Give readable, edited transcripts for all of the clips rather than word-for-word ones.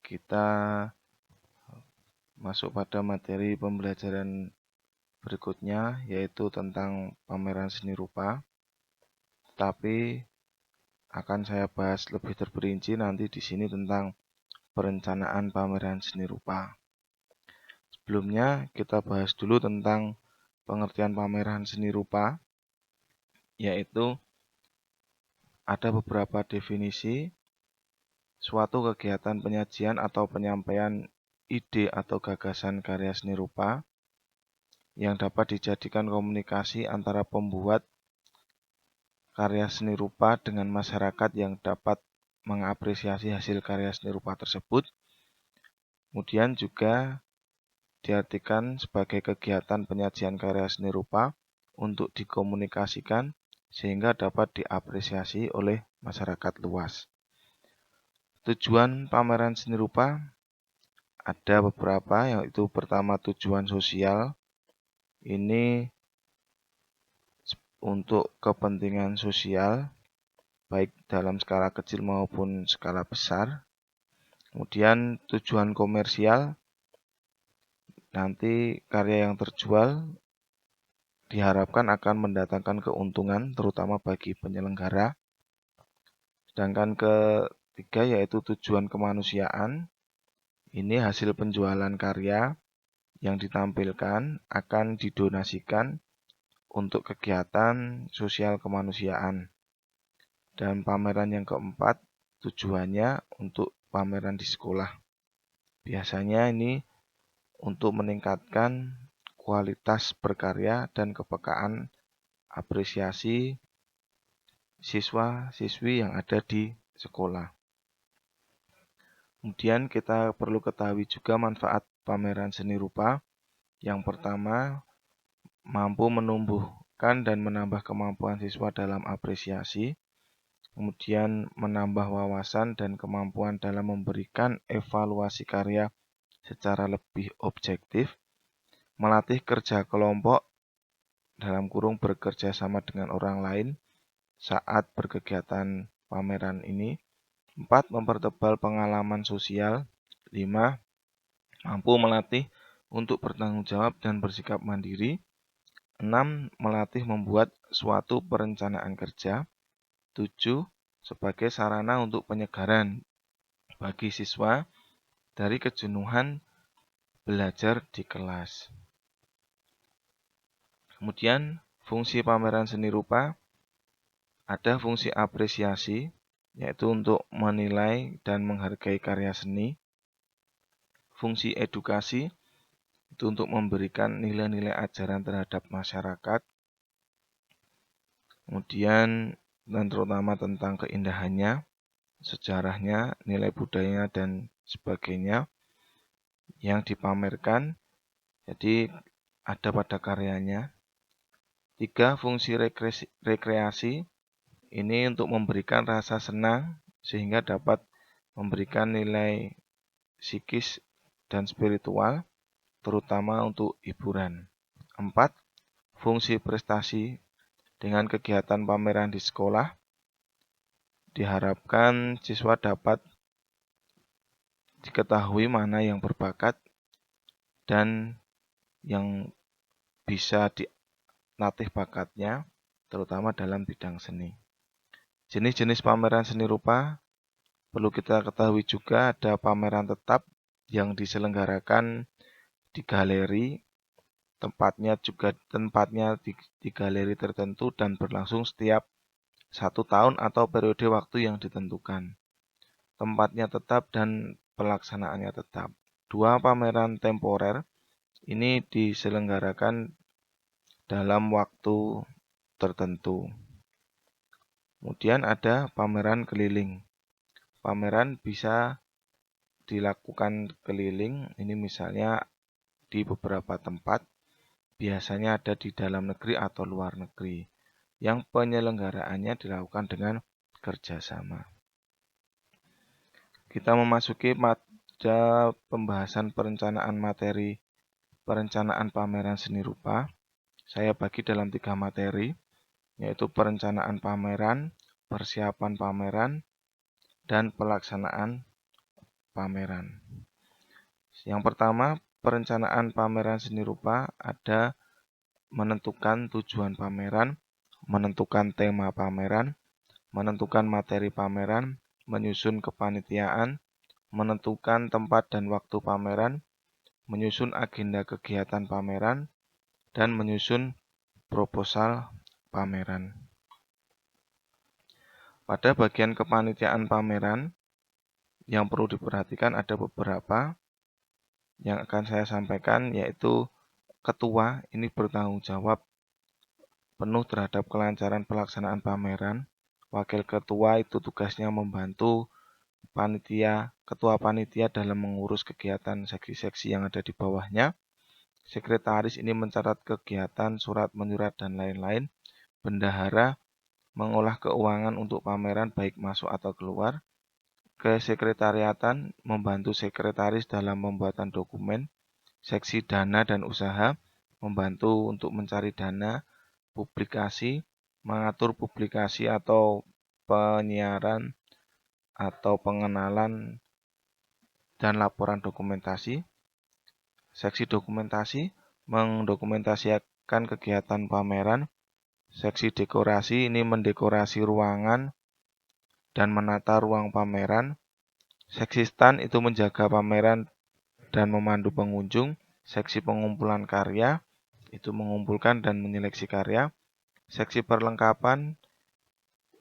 kita masuk pada materi pembelajaran berikutnya, yaitu tentang pameran seni rupa. Tapi akan saya bahas lebih terperinci nanti di sini tentang perencanaan pameran seni rupa. Sebelumnya kita bahas dulu tentang pengertian pameran seni rupa, yaitu ada beberapa definisi. Suatu kegiatan penyajian atau penyampaian ide atau gagasan karya seni rupa yang dapat dijadikan komunikasi antara pembuat karya seni rupa dengan masyarakat yang dapat mengapresiasi hasil karya seni rupa tersebut. Kemudian juga diartikan sebagai kegiatan penyajian karya seni rupa untuk dikomunikasikan sehingga dapat diapresiasi oleh masyarakat luas. Tujuan pameran seni rupa ada beberapa, yaitu pertama tujuan sosial. Ini untuk kepentingan sosial, baik dalam skala kecil maupun skala besar. Kemudian tujuan komersial, nanti karya yang terjual diharapkan akan mendatangkan keuntungan, terutama bagi penyelenggara. Sedangkan ketiga yaitu tujuan kemanusiaan. Ini hasil penjualan karya yang ditampilkan akan didonasikan untuk kegiatan sosial kemanusiaan. Dan pameran yang keempat tujuannya untuk pameran di sekolah. Biasanya ini untuk meningkatkan kualitas berkarya dan kepekaan apresiasi siswa-siswi yang ada di sekolah. Kemudian kita perlu ketahui juga manfaat pameran seni rupa. Yang pertama, mampu menumbuhkan dan menambah kemampuan siswa dalam apresiasi. Kemudian menambah wawasan dan kemampuan dalam memberikan evaluasi karya secara lebih objektif. Melatih kerja kelompok dalam kurung bekerja sama dengan orang lain saat berkegiatan pameran ini. 4. Mempertebal pengalaman sosial. 5. Mampu melatih untuk bertanggung jawab dan bersikap mandiri. 6. Melatih membuat suatu perencanaan kerja. 7. Sebagai sarana untuk penyegaran bagi siswa dari kejenuhan belajar di kelas. Kemudian fungsi pameran seni rupa, ada fungsi apresiasi, yaitu untuk menilai dan menghargai karya seni. Fungsi edukasi, itu untuk memberikan nilai-nilai ajaran terhadap masyarakat. Kemudian dan terutama tentang keindahannya, sejarahnya, nilai budayanya, dan sebagainya yang dipamerkan. Jadi ada pada karyanya. 3. Fungsi rekreasi, ini untuk memberikan rasa senang sehingga dapat memberikan nilai psikis dan spiritual, terutama untuk hiburan. 4. Fungsi prestasi, dengan kegiatan pameran di sekolah, diharapkan siswa dapat diketahui mana yang berbakat dan yang bisa dilatih bakatnya, terutama dalam bidang seni. Jenis-jenis pameran seni rupa perlu kita ketahui juga, ada pameran tetap yang diselenggarakan di galeri, tempatnya di galeri tertentu dan berlangsung setiap 1 tahun atau periode waktu yang ditentukan. Tempatnya tetap dan pelaksanaannya tetap. 2. Pameran temporer, ini diselenggarakan dalam waktu tertentu. Kemudian ada pameran keliling. Pameran bisa dilakukan keliling, ini misalnya di beberapa tempat, biasanya ada di dalam negeri atau luar negeri, yang penyelenggaraannya dilakukan dengan kerjasama. Kita memasuki pada pembahasan perencanaan materi perencanaan pameran seni rupa. Saya bagi dalam 3 materi, yaitu perencanaan pameran, persiapan pameran, dan pelaksanaan pameran. Yang pertama, perencanaan pameran seni rupa ada menentukan tujuan pameran, menentukan tema pameran, menentukan materi pameran, menyusun kepanitiaan, menentukan tempat dan waktu pameran, menyusun agenda kegiatan pameran, dan menyusun proposal pameran. Pada bagian kepanitiaan pameran, yang perlu diperhatikan ada beberapa yang akan saya sampaikan, yaitu ketua ini bertanggung jawab penuh terhadap kelancaran pelaksanaan pameran. Wakil ketua itu tugasnya membantu ketua panitia dalam mengurus kegiatan seksi-seksi yang ada di bawahnya. Sekretaris ini mencatat kegiatan, surat menyurat, dan lain-lain. Bendahara mengolah keuangan untuk pameran baik masuk atau keluar. Kesekretariatan membantu sekretaris dalam pembuatan dokumen. Seksi dana dan usaha membantu untuk mencari dana. Publikasi mengatur publikasi atau penyiaran atau pengenalan dan laporan dokumentasi. Seksi dokumentasi mendokumentasikan kegiatan pameran. Seksi dekorasi ini mendekorasi ruangan dan menata ruang pameran. Seksi stand itu menjaga pameran dan memandu pengunjung. Seksi pengumpulan karya itu mengumpulkan dan menyeleksi karya. Seksi perlengkapan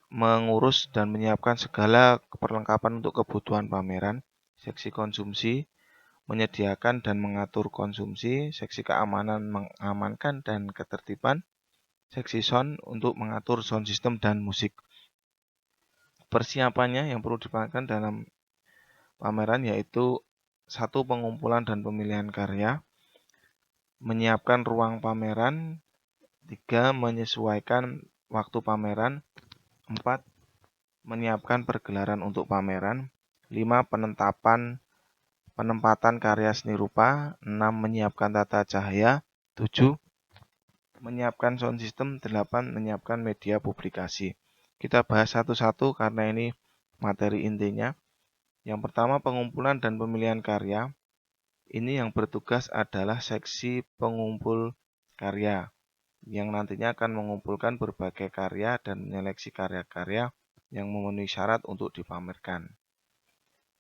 mengurus dan menyiapkan segala perlengkapan untuk kebutuhan pameran. Seksi konsumsi menyediakan dan mengatur konsumsi. Seksi keamanan mengamankan dan ketertiban. Seksi sound untuk mengatur sound system dan musik. Persiapannya yang perlu diperhatikan dalam pameran yaitu 1. Pengumpulan dan pemilihan karya, menyiapkan ruang pameran, 3. Menyesuaikan waktu pameran, 4. Menyiapkan pergelaran untuk pameran, 5. Penempatan karya seni rupa, 6. Menyiapkan tata cahaya, 7. Menyiapkan sound system, 8. Menyiapkan media publikasi. Kita bahas satu-satu karena ini materi intinya. Yang pertama, pengumpulan dan pemilihan karya. Ini yang bertugas adalah seksi pengumpul karya, yang nantinya akan mengumpulkan berbagai karya dan menyeleksi karya-karya yang memenuhi syarat untuk dipamerkan.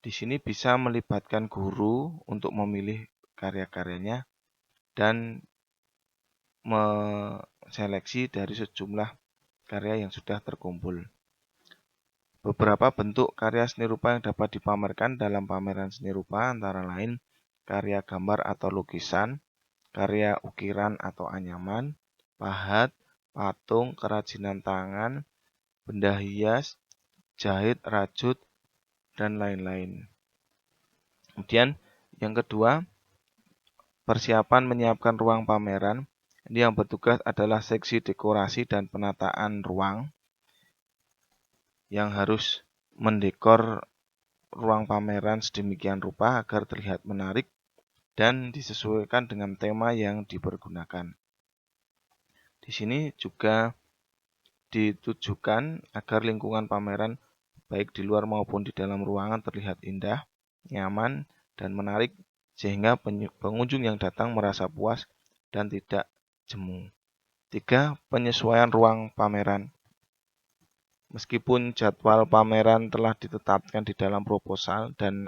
Di sini bisa melibatkan guru untuk memilih karya-karyanya dan seleksi dari sejumlah karya yang sudah terkumpul. Beberapa bentuk karya seni rupa yang dapat dipamerkan dalam pameran seni rupa antara lain karya gambar atau lukisan, karya ukiran atau anyaman, pahat, patung, kerajinan tangan, benda hias, jahit, rajut, dan lain-lain. Kemudian yang kedua, persiapan menyiapkan ruang pameran. Ini yang bertugas adalah seksi dekorasi dan penataan ruang yang harus mendekor ruang pameran sedemikian rupa agar terlihat menarik dan disesuaikan dengan tema yang dipergunakan. Di sini juga ditujukan agar lingkungan pameran baik di luar maupun di dalam ruangan terlihat indah, nyaman, dan menarik sehingga pengunjung yang datang merasa puas dan tidak jemu. 3. Penyesuaian ruang pameran. Meskipun jadwal pameran telah ditetapkan di dalam proposal dan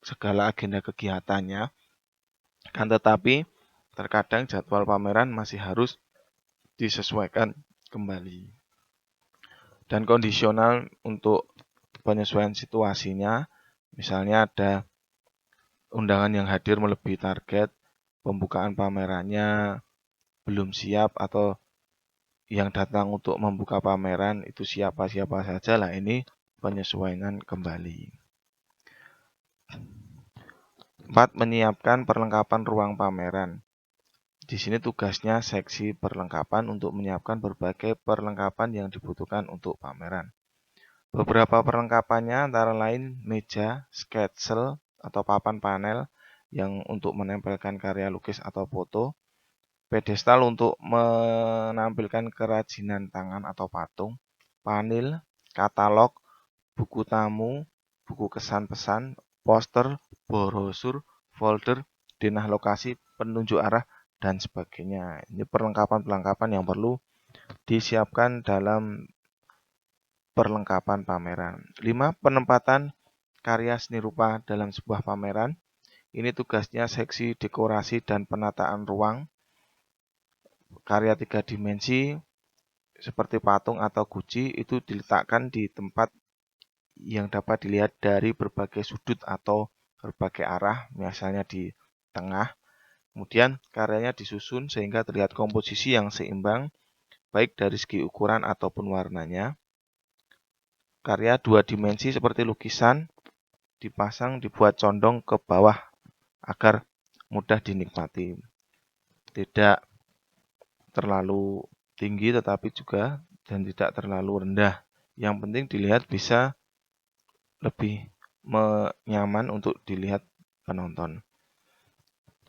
segala agenda kegiatannya, akan tetapi terkadang jadwal pameran masih harus disesuaikan kembali. Dan kondisional untuk penyesuaian situasinya, misalnya ada undangan yang hadir melebihi target, pembukaan pamerannya belum siap atau yang datang untuk membuka pameran itu siapa-siapa saja lah, ini penyesuaian kembali. 4. Menyiapkan perlengkapan ruang pameran. Di sini tugasnya seksi perlengkapan untuk menyiapkan berbagai perlengkapan yang dibutuhkan untuk pameran. Beberapa perlengkapannya antara lain meja, sketsel atau papan panel yang untuk menempelkan karya lukis atau foto, pedestal untuk menampilkan kerajinan tangan atau patung, panel, katalog, buku tamu, buku kesan pesan, poster, brosur, folder, denah lokasi, penunjuk arah, dan sebagainya. Ini perlengkapan-perlengkapan yang perlu disiapkan dalam perlengkapan pameran. 5. Penempatan karya seni rupa dalam sebuah pameran. Ini tugasnya seksi dekorasi dan penataan ruang. Karya 3 dimensi seperti patung atau guci itu diletakkan di tempat yang dapat dilihat dari berbagai sudut atau berbagai arah, misalnya di tengah. Kemudian karyanya disusun sehingga terlihat komposisi yang seimbang, baik dari segi ukuran ataupun warnanya. Karya 2 dimensi seperti lukisan dibuat condong ke bawah agar mudah dinikmati. Tidak terlalu tinggi tetapi juga dan tidak terlalu rendah. Yang penting dilihat bisa lebih nyaman untuk dilihat penonton.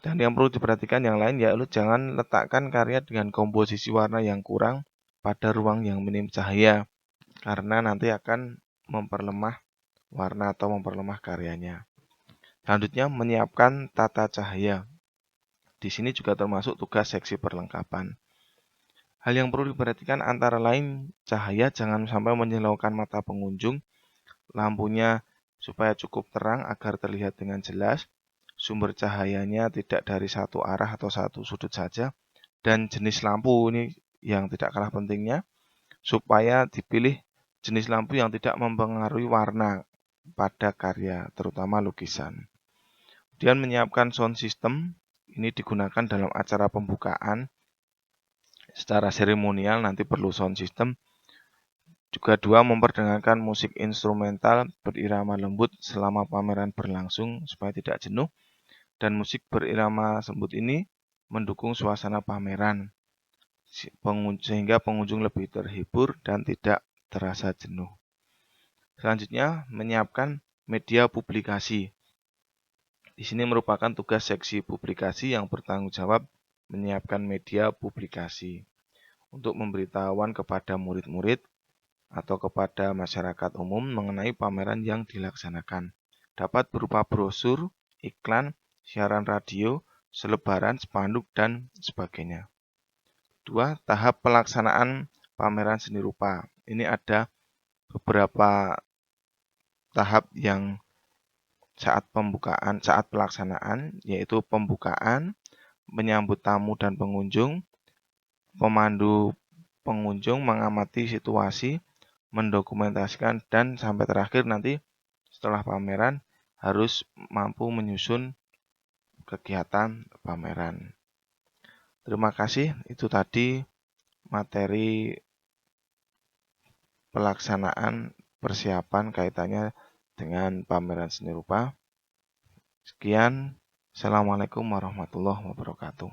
Dan yang perlu diperhatikan yang lain yaitu jangan letakkan karya dengan komposisi warna yang kurang pada ruang yang minim cahaya, karena nanti akan memperlemah warna atau memperlemah karyanya. Selanjutnya, menyiapkan tata cahaya. Di sini juga termasuk tugas seksi perlengkapan. Hal yang perlu diperhatikan antara lain cahaya jangan sampai menyilaukan mata pengunjung, lampunya supaya cukup terang agar terlihat dengan jelas, sumber cahayanya tidak dari satu arah atau satu sudut saja, dan jenis lampu ini yang tidak kalah pentingnya, supaya dipilih jenis lampu yang tidak mempengaruhi warna pada karya, terutama lukisan. Kemudian menyiapkan sound system, ini digunakan dalam acara pembukaan, secara seremonial nanti perlu sound system. Juga 2, memperdengarkan musik instrumental berirama lembut selama pameran berlangsung supaya tidak jenuh. Dan musik berirama lembut ini mendukung suasana pameran sehingga pengunjung lebih terhibur dan tidak terasa jenuh. Selanjutnya, menyiapkan media publikasi. Di sini merupakan tugas seksi publikasi yang bertanggung jawab menyiapkan media publikasi untuk memberitahuan kepada murid-murid atau kepada masyarakat umum mengenai pameran yang dilaksanakan. Dapat berupa brosur, iklan, siaran radio, selebaran, spanduk, dan sebagainya. 2. Tahap pelaksanaan pameran seni rupa. Ini ada beberapa tahap yang saat pelaksanaan, yaitu pembukaan, menyambut tamu dan pengunjung, pemandu pengunjung mengamati situasi, mendokumentasikan, dan sampai terakhir nanti setelah pameran harus mampu menyusun kegiatan pameran. Terima kasih, itu tadi materi pelaksanaan persiapan kaitannya dengan pameran seni rupa. Sekian, Assalamualaikum warahmatullahi wabarakatuh.